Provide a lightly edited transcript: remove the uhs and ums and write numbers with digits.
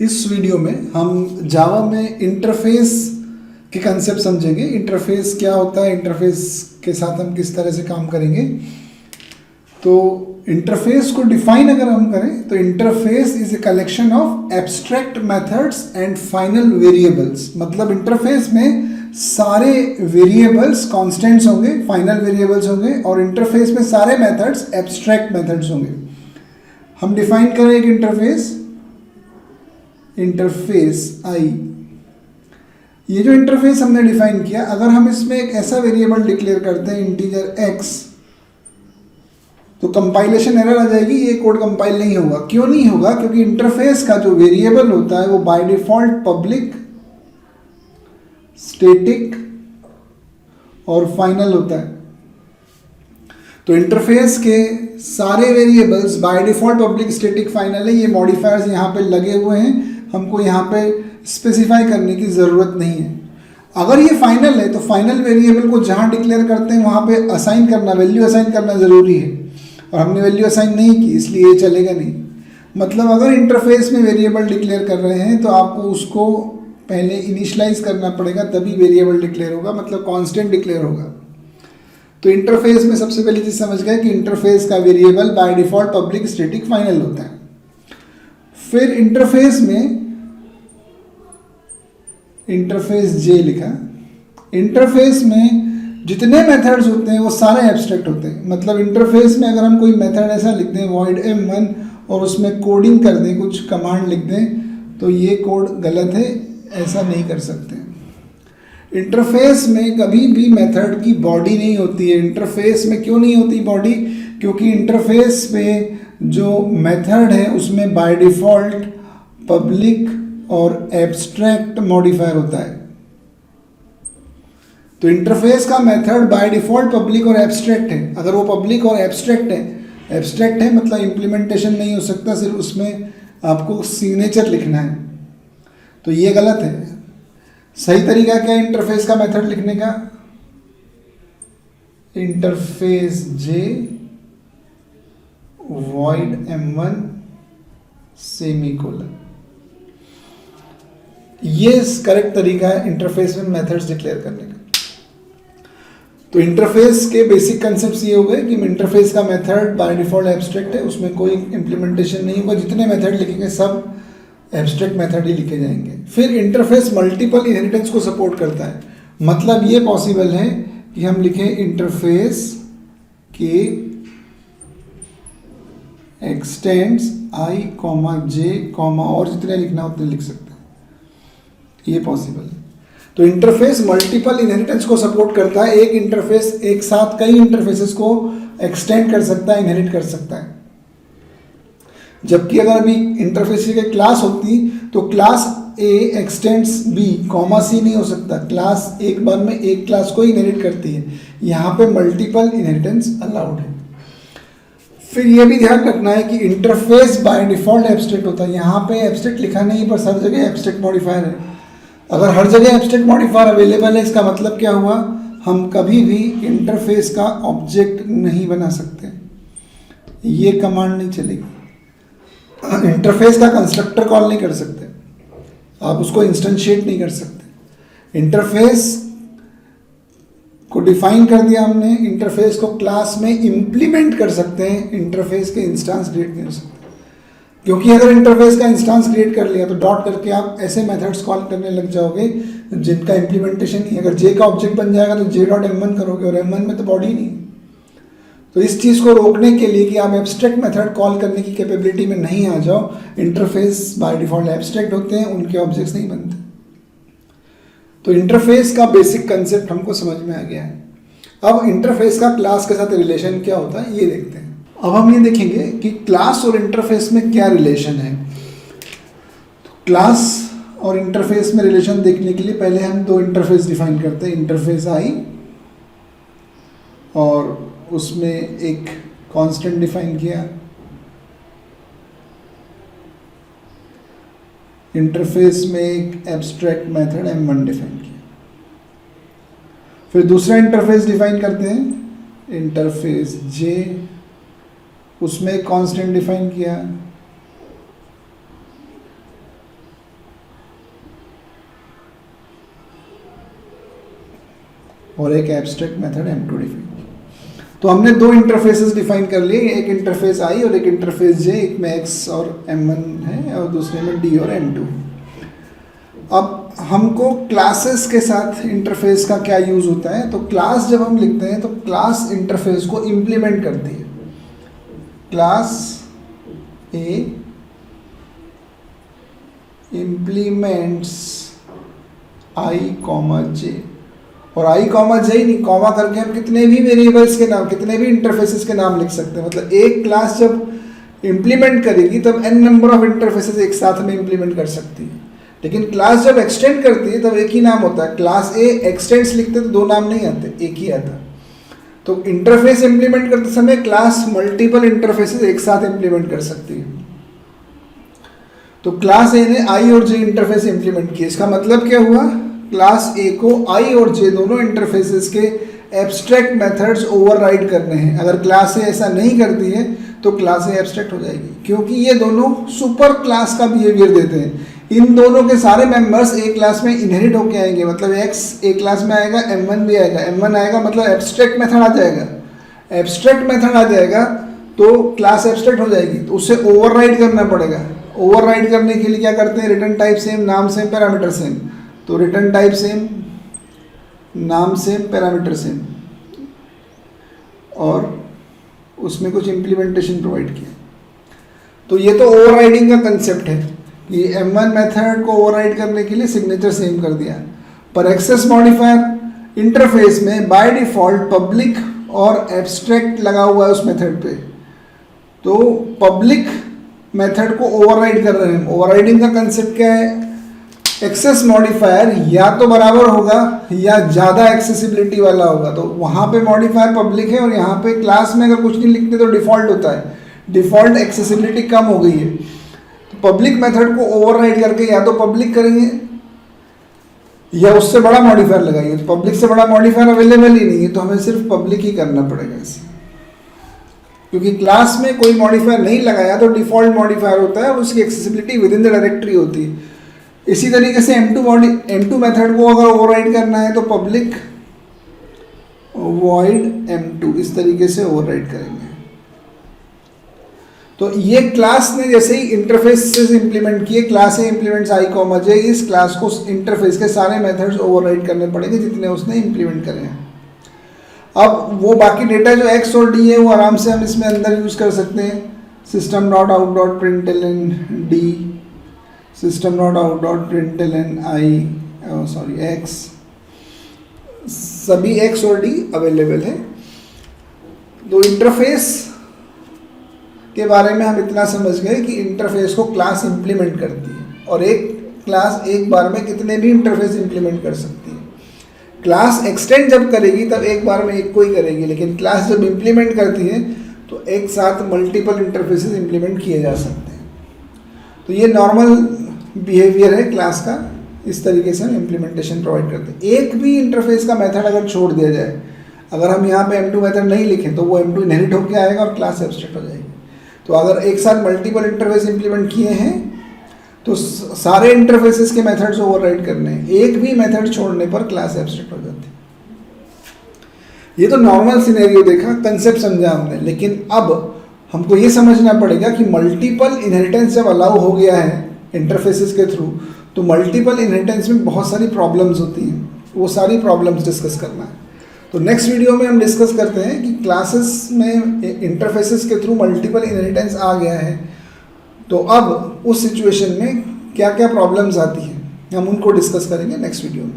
इस वीडियो में हम जावा में इंटरफेस के कंसेप्ट समझेंगे। इंटरफेस क्या होता है, इंटरफेस के साथ हम किस तरह से काम करेंगे। तो इंटरफेस को डिफाइन अगर हम करें तो interface is a collection of abstract methods and final variables. मतलब इंटरफेस में सारे वेरिएबल्स कांस्टेंट्स होंगे, फाइनल वेरिएबल्स होंगे, और इंटरफेस में सारे मेथड्स एब्स्ट्रैक्ट मेथड्स होंगे। हम डिफाइन करें एक इंटरफेस आई। ये जो इंटरफेस हमने डिफाइन किया, अगर हम इसमें एक ऐसा वेरिएबल डिक्लेयर करते हैं इंटीजर x, तो कंपाइलेशन एरर आ जाएगी, ये कोड कंपाइल नहीं होगा। क्यों नहीं होगा? क्योंकि इंटरफेस का जो वेरिएबल होता है वो बाय डिफॉल्ट पब्लिक, स्टैटिक और फाइनल होता है। तो इंटरफेस के सारे variables by default public, static, final है। ये मॉडिफायर्स यहाँ पे लगे हुए हैं, हमको यहाँ पे स्पेसिफाई करने की ज़रूरत नहीं है। अगर ये फाइनल है तो फाइनल वेरिएबल को जहाँ डिक्लेयर करते हैं वहाँ पे असाइन करना, वैल्यू असाइन करना ज़रूरी है, और हमने वैल्यू असाइन नहीं की, इसलिए ये चलेगा नहीं। मतलब अगर इंटरफेस में वेरिएबल डिक्लेयर कर रहे हैं तो आपको उसको पहले इनिशलाइज करना पड़ेगा, तभी वेरिएबल डिक्लेयर होगा, मतलब कांस्टेंट डिक्लेयर होगा। तो इंटरफेस में सबसे पहली चीज़ समझ गए कि इंटरफेस का variable by default public, static, final होता है। फिर इंटरफेस जे लिखा। इंटरफेस में जितने मेथड्स होते हैं वो सारे एब्स्ट्रैक्ट होते हैं। मतलब इंटरफेस में अगर हम कोई मेथड ऐसा लिख दें void m1 और उसमें कोडिंग कर दें, कुछ कमांड लिख दें, तो ये कोड गलत है, ऐसा नहीं कर सकते। इंटरफेस में कभी भी मेथड की बॉडी नहीं होती है। इंटरफेस में क्यों नहीं होती बॉडी? क्योंकि इंटरफेस पे जो मेथड है उसमें बाय डिफॉल्ट पब्लिक और एब्स्ट्रैक्ट मॉडिफायर होता है। तो इंटरफेस का मेथड बाय डिफॉल्ट पब्लिक और एब्स्ट्रैक्ट है। अगर वो पब्लिक और एब्स्ट्रैक्ट है मतलब इम्प्लीमेंटेशन नहीं हो सकता, सिर्फ उसमें आपको सिग्नेचर लिखना है, तो ये गलत है। सही तरीका क्या है इंटरफेस का मेथड लिखने का? इंटरफेस जे void m1 सेमीकोलन, ये करेक्ट तरीका है इंटरफेस में मेथड्स डिक्लेयर करने का। तो इंटरफेस के बेसिक कंसेप्ट्स ये हो गए कि इंटरफेस का मेथड बाय डिफॉल्ट एब्स्ट्रैक्ट है, उसमें कोई इंप्लीमेंटेशन नहीं होगा, जितने मेथड लिखेंगे सब एब्स्ट्रैक्ट मेथड ही लिखे जाएंगे। फिर इंटरफेस मल्टीपल इनहेरिटेंस को सपोर्ट करता है। मतलब ये पॉसिबल है कि हम लिखें इंटरफेस के एक्सटेंड्स i, j, और जितने लिखना उतने लिख सकते हैं, ये पॉसिबल है। तो इंटरफेस मल्टीपल इनहेरिटेंस को सपोर्ट करता है। एक इंटरफेस एक साथ कई इंटरफेसेस को एक्सटेंड कर सकता है, इनहेरिट कर सकता है। जबकि अगर अभी इंटरफेस की क्लास होती तो क्लास ए एक्सटेंड्स बी, सी नहीं हो सकता। क्लास एक बार में एक क्लास को इनहेरिट करती है। यहाँ पे मल्टीपल इनहेरिटेंस अलाउड है। फिर ये भी ध्यान रखना है कि इंटरफेस बाय डिफॉल्ट एब्स्ट्रैक्ट होता है। यहाँ पे एब्स्ट्रैक्ट लिखा नहीं, पर हर जगह एब्स्ट्रैक्ट मॉडिफायर है। अगर हर जगह एब्स्ट्रैक्ट मॉडिफायर अवेलेबल है, इसका मतलब क्या हुआ? हम कभी भी इंटरफेस का ऑब्जेक्ट नहीं बना सकते, ये कमांड नहीं चलेगी। इंटरफेस का कंस्ट्रक्टर कॉल नहीं कर सकते, आप उसको इंस्टेंशिएट नहीं कर सकते। इंटरफेस को डिफाइन कर दिया हमने, इंटरफेस को क्लास में इंप्लीमेंट कर सकते हैं, इंटरफेस के इंस्टेंस क्रिएट नहीं कर सकते। क्योंकि अगर इंटरफेस का इंस्टेंस क्रिएट कर लिया तो डॉट करके आप ऐसे मेथड्स कॉल करने लग जाओगे जिनका इंप्लीमेंटेशन नहीं। अगर जे का ऑब्जेक्ट बन जाएगा तो j.m1 करोगे, और m1 में तो बॉडी नहीं। तो इस चीज़ को रोकने के लिए कि आप एब्स्ट्रैक्ट मेथड कॉल करने की कैपेबिलिटी में नहीं आ जाओ, इंटरफेस बाय डिफॉल्ट एब्स्ट्रैक्ट होते हैं, उनके ऑब्जेक्ट्स नहीं बनते। तो इंटरफेस का बेसिक कंसेप्ट हमको समझ में आ गया है। अब इंटरफेस का क्लास के साथ रिलेशन क्या होता है ये देखते हैं। अब हम ये देखेंगे कि क्लास और इंटरफेस में क्या रिलेशन है। तो क्लास और इंटरफेस में रिलेशन देखने के लिए पहले हम दो इंटरफेस डिफाइन करते हैं। इंटरफेस आई और उसमें एक कांस्टेंट डिफाइन किया। इंटरफेस में एक एब्स्ट्रैक्ट मेथड m1 डिफाइन किया। फिर दूसरा इंटरफेस डिफाइन करते हैं, इंटरफेस जे, उसमें एक कांस्टेंट डिफाइन किया। और एक एब्स्ट्रैक्ट मेथड M2 डिफाइन। तो हमने दो इंटरफेसेस डिफाइन कर लिए, एक इंटरफेस I और एक इंटरफेस J, एक में X और M1 है और दूसरे में D और M2। अब हमको क्लासेस के साथ इंटरफेस का क्या यूज़ होता है, तो क्लास जब हम लिखते हैं तो क्लास इंटरफेस को इम्प्लीमेंट करती है। Class A implements I, J, और I, J ही नहीं, कॉमा करके हम कितने भी वेरिएबल्स के नाम, कितने भी इंटरफेसेस के नाम लिख सकते हैं। मतलब एक क्लास जब इम्प्लीमेंट करेगी तब n नंबर ऑफ इंटरफेसेस एक साथ में इम्प्लीमेंट कर सकती है। लेकिन क्लास जब एक्सटेंड करती है तब एक ही नाम होता है। क्लास ए एक्सटेंड्स लिखते तो दो नाम नहीं आते, एक ही आता। तो इंटरफेस इम्प्लीमेंट करते समय क्लास मल्टीपल इंटरफेसेस एक साथ इम्प्लीमेंट कर सकती है। तो क्लास ए ने I और J इंटरफेस इम्प्लीमेंट किया। इसका मतलब क्या हुआ, क्लास ए को I और J दोनों इंटरफेसेस के एब्स्ट्रैक्ट मेथड्स ओवरराइड करने हैं। अगर क्लास ए ऐसा नहीं करती है तो क्लास ए एब्स्ट्रैक्ट हो जाएगी, क्योंकि ये दोनों सुपर क्लास का बिहेवियर देते हैं। इन दोनों के सारे मेंबर्स एक क्लास में इनहेरिट होके आएंगे, मतलब X एक क्लास में आएगा, M1 भी आएगा। M1 आएगा मतलब एब्स्ट्रैक्ट मेथड आ जाएगा। एब्स्ट्रैक्ट मेथड आ जाएगा तो क्लास एब्स्ट्रैक्ट हो जाएगी, तो उसे ओवरराइड करना पड़ेगा। ओवरराइड करने के लिए क्या करते हैं, रिटर्न टाइप सेम, नाम सेम, पैरामीटर सेम। तो रिटर्न टाइप सेम, नाम सेम, पैरामीटर सेम, और उसमें कुछ इम्प्लीमेंटेशन प्रोवाइड किया। तो ये तो ओवरराइडिंग का कंसेप्ट है कि M1 मेथड को ओवरराइड करने के लिए सिग्नेचर सेम कर दिया। पर एक्सेस मॉडिफायर इंटरफेस में बाय डिफॉल्ट पब्लिक और एब्स्ट्रैक्ट लगा हुआ है उस मेथड पे, तो पब्लिक मेथड को ओवरराइड कर रहे हैं। ओवरराइडिंग का कंसेप्ट क्या है, एक्सेस मॉडिफायर या तो बराबर होगा या ज़्यादा एक्सेसिबिलिटी वाला होगा। तो वहाँ पे मॉडिफायर पब्लिक है और यहाँ पे क्लास में अगर कुछ नहीं लिखते तो डिफ़ॉल्ट होता है, डिफ़ॉल्ट एक्सेसिबिलिटी कम हो गई है। तो पब्लिक मेथड को ओवरराइड करके या तो पब्लिक करेंगे या उससे बड़ा मॉडिफायर लगाएंगे। तो पब्लिक से बड़ा मॉडिफायर अवेलेबल ही नहीं है, तो हमें सिर्फ पब्लिक ही करना पड़ेगा इसे, क्योंकि क्लास में कोई मॉडिफायर नहीं लगाया तो डिफ़ॉल्ट मॉडिफायर होता है, उसकी accessibility with in the directory होती है। इसी तरीके से M2 मेथड को अगर ओवरराइड करना है तो पब्लिक वॉइड M2 इस तरीके से ओवरराइड करेंगे। तो ये क्लास ने जैसे ही इंटरफेस इंप्लीमेंट किए, class A implements I, J, इस क्लास को इंटरफेस के सारे मेथड्स ओवरराइड करने पड़ेंगे जितने उसने इंप्लीमेंट करे हैं। अब वो बाकी डेटा जो X और D है वो आराम से हम इसमें अंदर यूज़ कर सकते हैं। system.out.println D, system.out.println X, सभी X और D अवेलेबल है। तो इंटरफेस के बारे में हम इतना समझ गए कि इंटरफेस को क्लास इंप्लीमेंट करती है और एक क्लास एक बार में कितने भी इंटरफेस इंप्लीमेंट कर सकती है। क्लास एक्सटेंड जब करेगी तब एक बार में एक को ही करेगी, लेकिन क्लास जब इंप्लीमेंट करती है तो एक साथ मल्टीपल इंटरफेसेस इंप्लीमेंट किए जा सकते हैं। तो ये नॉर्मल बिहेवियर है क्लास का, इस तरीके से हम इम्प्लीमेंटेशन प्रोवाइड करते हैं। एक भी इंटरफेस का मेथड अगर छोड़ दिया जाए, अगर हम यहाँ पे M2 मेथड नहीं लिखें तो वो M2 इनहेरिट होकर आएगा और क्लास एब्स्ट्रैक्ट हो जाएगी। तो अगर एक साथ मल्टीपल इंटरफेस इंप्लीमेंट किए हैं तो सारे इंटरफेसेस के मेथड्स ओवरराइड करने हैं, एक भी मेथड छोड़ने पर क्लास एब्स्ट्रैक्ट हो जाती है। ये तो नॉर्मल सिनेरियो देखा, कंसेप्ट समझा हमने, लेकिन अब हमको ये समझना पड़ेगा कि मल्टीपल इनहेरिटेंस जब अलाउ हो गया है इंटरफेसेस के थ्रू, तो मल्टीपल इनहेरिटेंस में बहुत सारी प्रॉब्लम्स होती हैं, वो सारी प्रॉब्लम्स डिस्कस करना है। तो नेक्स्ट वीडियो में हम डिस्कस करते हैं कि क्लासेस में इंटरफेसेस के थ्रू मल्टीपल इनहेरिटेंस आ गया है, तो अब उस सिचुएशन में क्या क्या प्रॉब्लम्स आती हैं हम उनको डिस्कस करेंगे नेक्स्ट वीडियो में।